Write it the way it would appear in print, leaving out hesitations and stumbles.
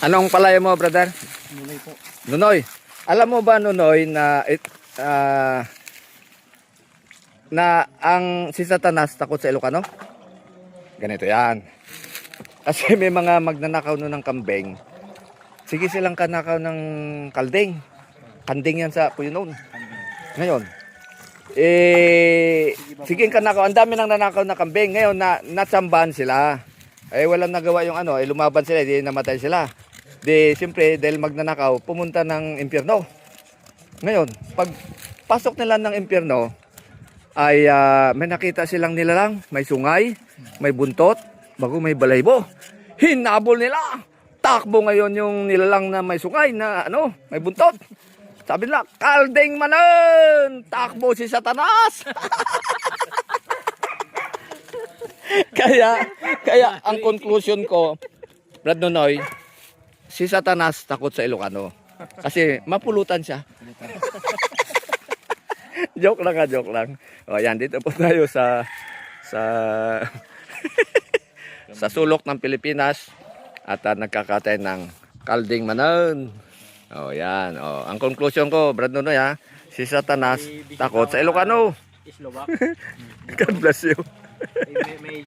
Anong palaya mo, brother? Nunoy po. Nunoy. Alam mo ba, Nunoy, na ang si Satanas takot sa Ilocano? Ganito yan. Kasi may mga magnanakaw nun ng kambing. Sige silang kanakaw ng kalding. Kanding yan sa Puyunon. Ngayon, sige kanakaw. Ang dami nang nanakaw na kambing. Ngayon, natsambahan sila. Walang nagawa yung lumaban sila, di namatay sila. Di, siyempre, dahil magnanakaw, pumunta ng impyerno. Ngayon, pag pasok nila ng impyerno, ay may nakita silang nilalang, may sungay, may buntot, bago may balaybo. Hinabol nila. Takbo ngayon yung nilalang na may sungay na may buntot. Sabi nila, kalding manon! Takbo si Satanas! Kaya ang conclusion ko, Brad Nonoy, si Satanas takot sa Ilocano. Kasi mapulutan siya. Joke lang. O yan, dito po tayo sa sa sulok ng Pilipinas at nagkakatay ng kalding manon. O yan. O, ang conclusion ko, Brad Nonoy, si Satanas takot sa Ilocano. Slovak. God bless you. May